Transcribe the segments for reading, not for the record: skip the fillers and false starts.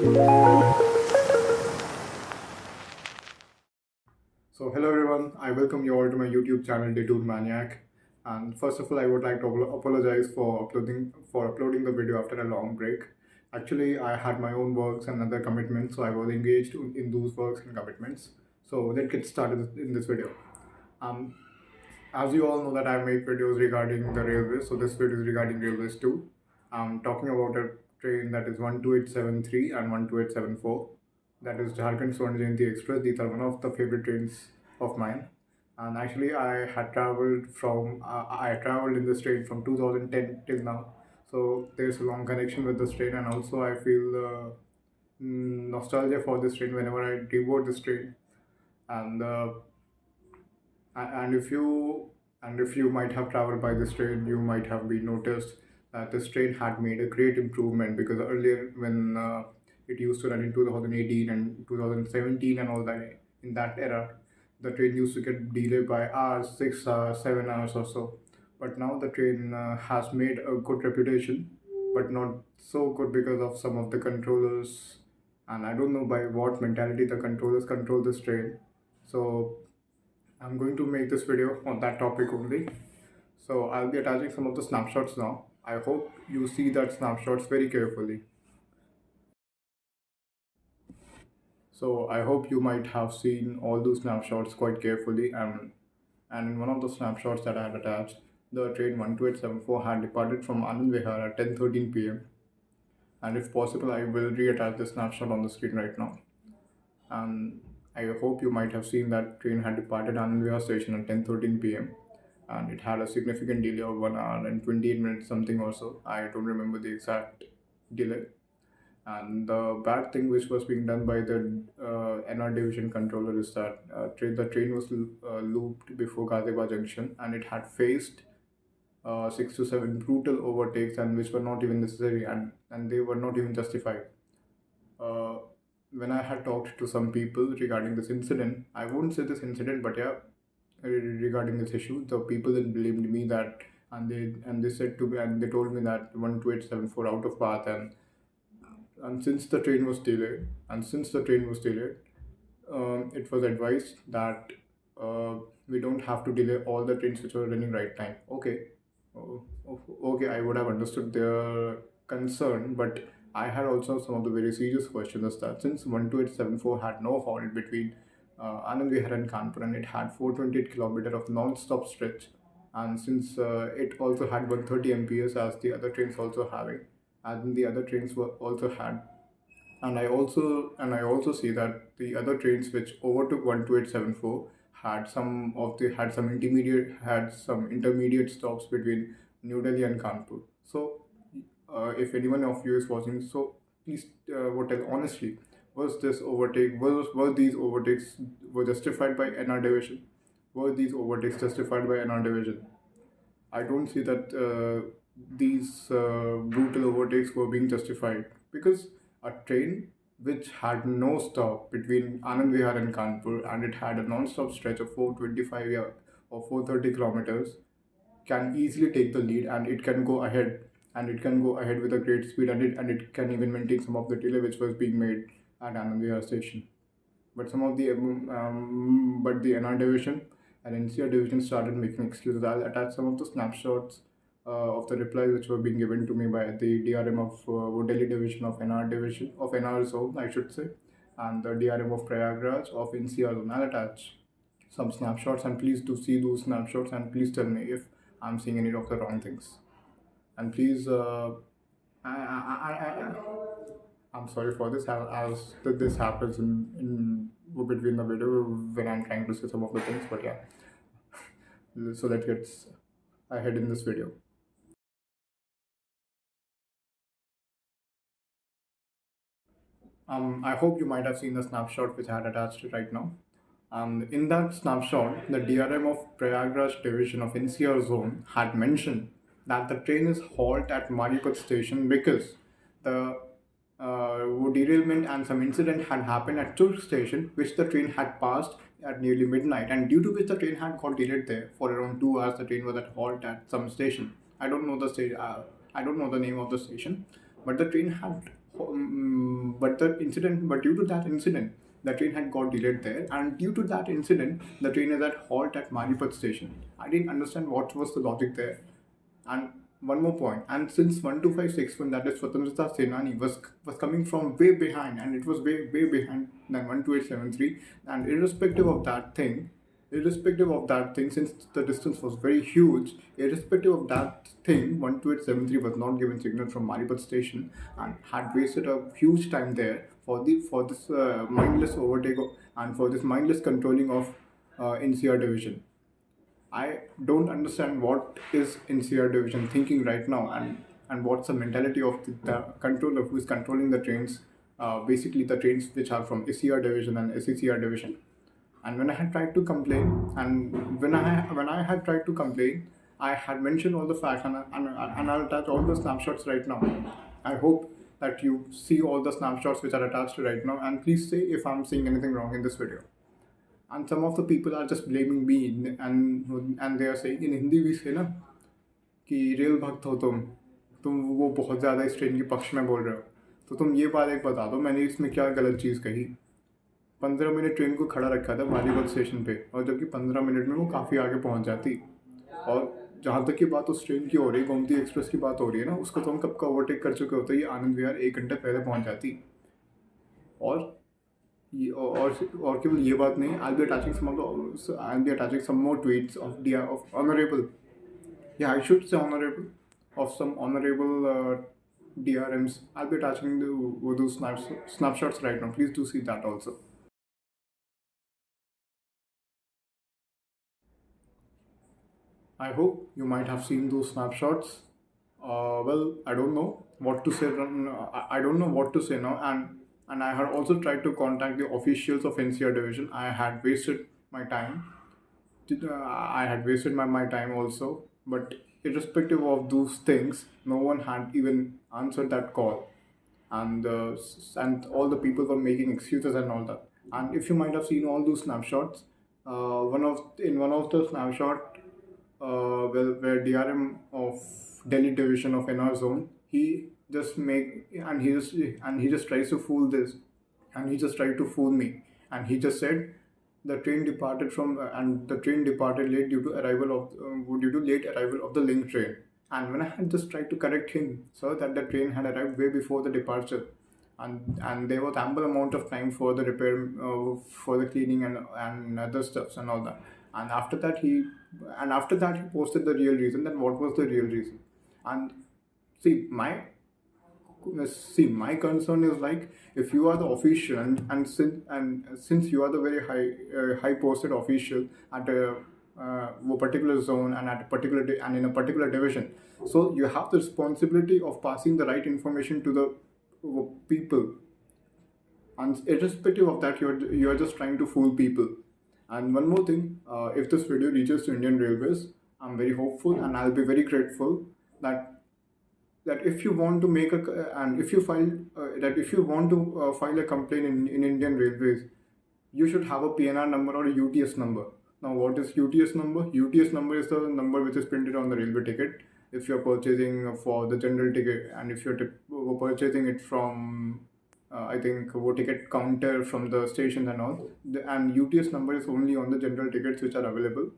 So hello everyone, I welcome you all to my YouTube channel Detour Maniac. And first of all, I would like to apologize for uploading the video after a long break. Actually, I had my own works and other commitments, so I was engaged in those works and commitments. So let's get started in this video. Um, as you all know that I make videos regarding the railways, so this video is regarding railways too. I'm talking about a train that is 12873 and 12874. That is Jharkhand Swarna Jayanti Express. These are one of the favorite trains of mine. And actually, I traveled in this train from 2010 till now. So there's a long connection with this train, and also I feel nostalgia for this train whenever I reboard this train. And and if you might have traveled by this train, you might have been noticed that this train had made a great improvement, because earlier when it used to run in 2018 and 2017 and all that, in that era the train used to get delayed by hours, 6 hours, 7 hours or so. But now the train has made a good reputation, but not so good because of some of the controllers, and I don't know by what mentality the controllers control this train. So I'm going to make this video on that topic only. So I'll be attaching some of the snapshots now. I hope you see that snapshots very carefully. So I hope you might have seen all those snapshots quite carefully, and in one of the snapshots that I had attached, the train 12874 had departed from Anand Vihar at 10:13 p.m. And if possible, I will reattach the snapshot on the screen right now. And I hope you might have seen that train had departed Anand Vihar station at 10:13 p.m. and it had a significant delay of 1 hour and 28 minutes something or so. I don't remember the exact delay. And the bad thing which was being done by the NR Division controller is that the train was looped before Gazeba Junction, and it had faced 6 to 7 brutal overtakes, and which were not even necessary, and they were not even justified. Uh, when I had talked to some people regarding this incident, I won't say this incident, but yeah, regarding this issue, the people then blamed me that, and they said to me, and they told me that 12874 out of path, and since the train was delayed, it was advised that uh, we don't have to delay all the trains which were running right time. Okay, okay, I would have understood their concern, but I had also some of the very serious questions, as that since 12874 had no halt between Anand Vihar and Kanpur, and it had 428 kilometer of non-stop stretch, and since it also had 130 MPS as the other trains also having, and the other trains were also had, and I also see that the other trains which overtook 12874 had some intermediate stops between New Delhi and Kanpur. So if anyone of you is watching, so please tell honestly, were these overtakes were justified by NR division? Were these overtakes justified by NR division? I don't see that these brutal overtakes were being justified, because a train which had no stop between Anand Vihar and Kanpur, and it had a non-stop stretch of 425 or 430 kilometers, can easily take the lead, and it can go ahead, with a great speed, and it can even maintain some of the delay which was being made at Anand Vihar station. But the NR division and NCR division started making excuses. I'll attach some of the snapshots of the replies which were being given to me by the DRM of Delhi division of NR zone, I should say, and the DRM of Prayagraj of NCR zone. I'll attach some snapshots, and please do see those snapshots, and please tell me if I'm seeing any of the wrong things. And please, I'm sorry for this. As this happens in between the video when I'm trying to say some of the things, but yeah. So let's get ahead in this video. I hope you might have seen the snapshot which I had attached right now. In that snapshot, the DRM of Prayagraj division of NCR zone had mentioned that the train is halt at Maripat station because the derailment and some incident had happened at Church station, which the train had passed at nearly midnight, and due to which the train had got delayed there for around 2 hours. The train was at halt at some station. I don't know the name of the station, but the train had but due to that incident, the train had got delayed there, and due to that incident, the train is at halt at Manipat station. I didn't understand what was the logic there. And one more point, and since 1256, that is Swatantrata Senani, was coming from way behind, and it was way behind than 12873, and irrespective of that thing, since the distance was very huge, irrespective of that thing, 12873 was not given signal from Maripat station and had wasted a huge time there for this mindless overtake and for this mindless controlling of NCR division. I don't understand what is NCR division thinking right now, and what's the mentality of the controller who is controlling the trains, basically the trains which are from SCR division and SECR division. And when I had tried to complain, and when I had tried to complain, I had mentioned all the facts, and I'll attach all the snapshots right now. I hope that you see all the snapshots which are attached right now, and please say if I'm saying anything wrong in this video. And some of the people are just blaming me, and they are saying in Hindi भी say ना कि rail भक्त हो तुम वो बहुत ज़्यादा इस ट्रेन के पक्ष में बोल रहे हो, तो तुम ये बात एक बता दो मैंने इसमें क्या गलत चीज़ कही। 15 मिनट ट्रेन को खड़ा रखा था बालीगंज स्टेशन पे, और जबकि 15 मिनट में वो काफ़ी आगे पहुंच जाती। और जहाँ तक की बात उस ट्रेन की हो रही, गोमती एक्सप्रेस की बात हो रही है ना, उसको तो हम कब का ओवरटेक कर चुके होते, ये आनंद विहार 1 घंटे पहले पहुंच जाती। और और केवल ये बात नहीं, I'll be attaching some more tweets of honorable, yeah, I should say honorable, of some honorable DRMs. I'll be attaching those snapshots right now. Please do see that also. I hope you might have seen those snapshots. Well, I don't know what to say. I don't know what to say now, and I had also tried to contact the officials of NCR division. I had wasted my time. I had wasted my time also. But irrespective of those things, no one had even answered that call, and all the people were making excuses and all that. And if you might have seen all those snapshots, one of the snapshot, where DRM of Delhi division of NR zone, he just make and he just tries to fool this, and he just tried to fool me, and he just said the train departed from and the train departed late due to late arrival of the link train. And when I had just tried to correct him, so that the train had arrived way before the departure, and there was ample amount of time for the repair, for the cleaning and other stuffs and all that. And after that he posted the real reason, that what was the real reason. And see my concern is like, if you are the official, and since you are the very high posted official at a particular zone and at a particular and in a particular division, so you have the responsibility of passing the right information to the people, and irrespective of that, you're just trying to fool people. And one more thing, if this video reaches to Indian Railways, I'm very hopeful and I'll be very grateful that if you want to make and if you file if you want to file a complaint in Indian Railways, you should have a PNR number or a UTS number. Now, what is UTS number? UTS number is the number which is printed on the railway ticket if you're purchasing for the general ticket, and if you're purchasing it from I think a ticket counter from the station and all. And UTS number is only on the general tickets which are available.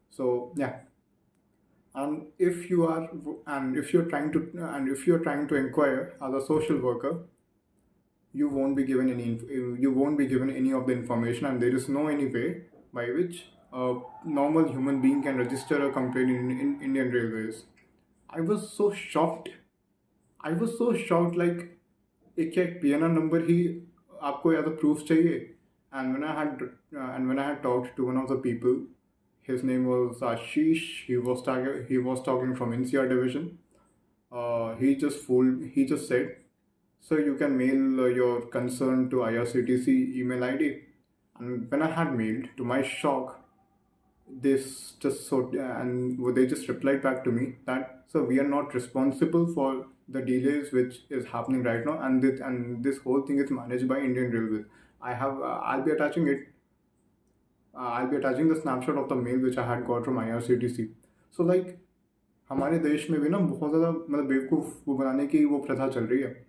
So yeah, and if you're trying to inquire as a social worker, you won't be given any of the information, and there is no any way by which a normal human being can register a complaint in Indian Railways. I was so shocked. Like, एक क्या PNR number ही आपको या तो proof चाहिए. And when I had talked to one of the people, his name was Ashish. He was talking from NCR division. He just said, so you can mail your concern to IRCTC email ID. And when I had mailed, to my shock, they just replied back to me that, so we are not responsible for the delays which is happening right now, and this whole thing is managed by Indian Railways. I'll be attaching it. I'll be attaching the snapshot of the mail which I had got from IRCTC. So like, हमारे देश में भी ना बहुत ज़्यादा मतलब बेवकूफ़ वो बनाने की वो प्रथा चल रही है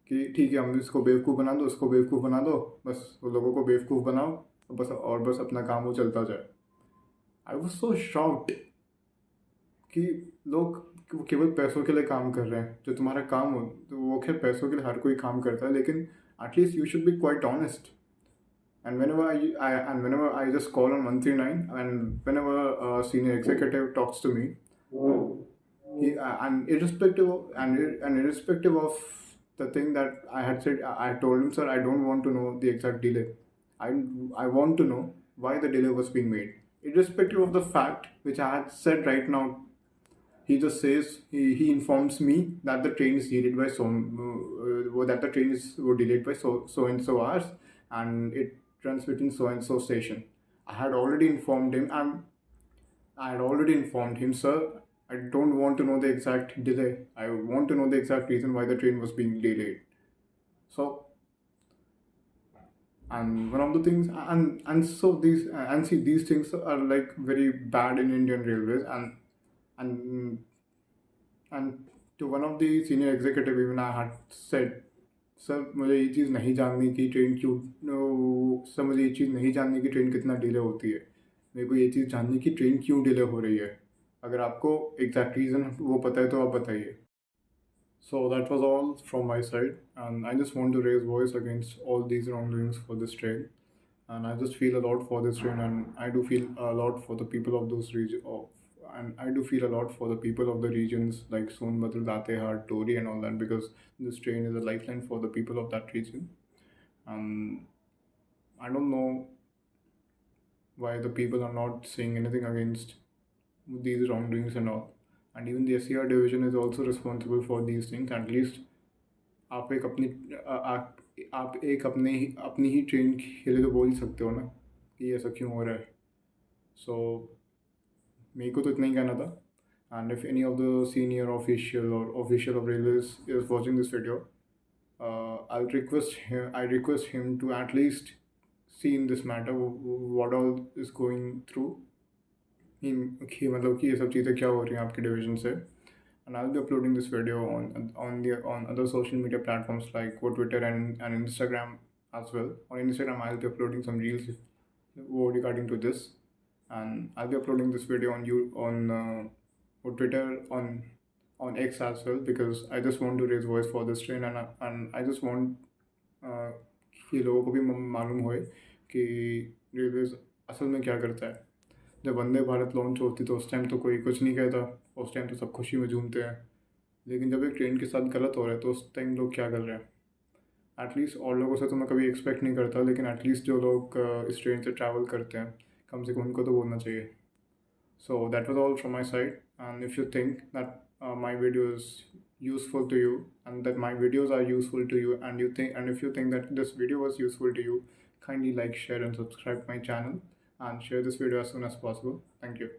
कि ठीक है, हम इसको बेवकूफ़ बना दो, उसको बेवकूफ़ बना दो, बस वो लोगों को बेवकूफ़ बनाओ, बस अपना काम वो चलता जाए। आई वाज सो शॉक्ड कि लोग वो केवल पैसों के लिए काम कर रहे हैं। जो तुम्हारा काम हो, तो वो खैर पैसों के लिए हर कोई काम करता है, लेकिन at least you should be quite honest. And whenever I just call on 139, and whenever a senior executive talks to me, and irrespective of the thing that I had said, I told him, sir, I don't want to know the exact delay. I I want to know why the delay was being made, irrespective of the fact which I had said right now. He just says he informs me that the train is delayed by that the train is were delayed by so and so hours, and it runs between so and so station. I had already informed him, and I had already informed him, sir, I don't want to know the exact delay. I want to know the exact reason why the train was being delayed. So, and one of the things, and see, these things are like very bad in Indian Railways, and and to one of the senior executive even I had said, sir मुझे ये चीज़ नहीं जाननी कि train क्यों sir मुझे ये चीज़ नहीं जाननी कि ट्रेन कितना डिले होती है। मेरे को ये चीज़ जाननी कि ट्रेन क्यों डिले हो रही है। अगर आपको एग्जैक्ट रीज़न वो पता है तो आप बताइए। So that was all from my side, and I just want to raise voice against all these wrongdoings for this train. And I just feel a lot for this train, and I do feel a lot for the people of those region of, and I do feel a lot for the people of the regions like Sonbhadra, Latehar, Tori, and all that, because this train is a lifeline for the people of that region. And I don't know why the people are not saying anything against these wrongdoings and all. And even the SCR division is also responsible for these things. At least आप एक अपनी आप एक अपनी ही train के लिए तो बोल ही सकते हो ना कि ऐसा क्यों हो रहा है। सो मेरे को तो इतना ही कहना था। And if any of the senior official of railways is watching this video, I request him to at least see in this matter what all is going through कि मतलब कि ये सब चीज़ें क्या हो रही हैं आपके डिवीजन से। And I'll be uploading this video on other social media platforms like Twitter and Instagram as well. On Instagram, I'll be uploading some reels regarding to this, and I'll be uploading this video on Twitter on X as well, because I just want to raise voice for this train, and I just want कि लोगों को भी मालूम होए कि railways असल में क्या करता है। जब वंदे भारत लॉन्च होती तो उस टाइम तो कोई कुछ नहीं कहता, उस टाइम तो सब खुशी में झूमते हैं। लेकिन जब एक ट्रेन के साथ गलत हो रहा है तो उस टाइम लोग क्या कर रहे हैं। एटलीस्ट और लोगों से तो मैं कभी एक्सपेक्ट नहीं करता, लेकिन एटलीस्ट जो लोग इस ट्रेन से ट्रैवल करते हैं कम से कम उनको तो बोलना चाहिए। So that was all from my side, and if you think that my video is useful to you, and that my videos are useful to you, and if you think that this video was useful to you, kindly like, share, and subscribe my channel, and share this video as soon as possible. Thank you.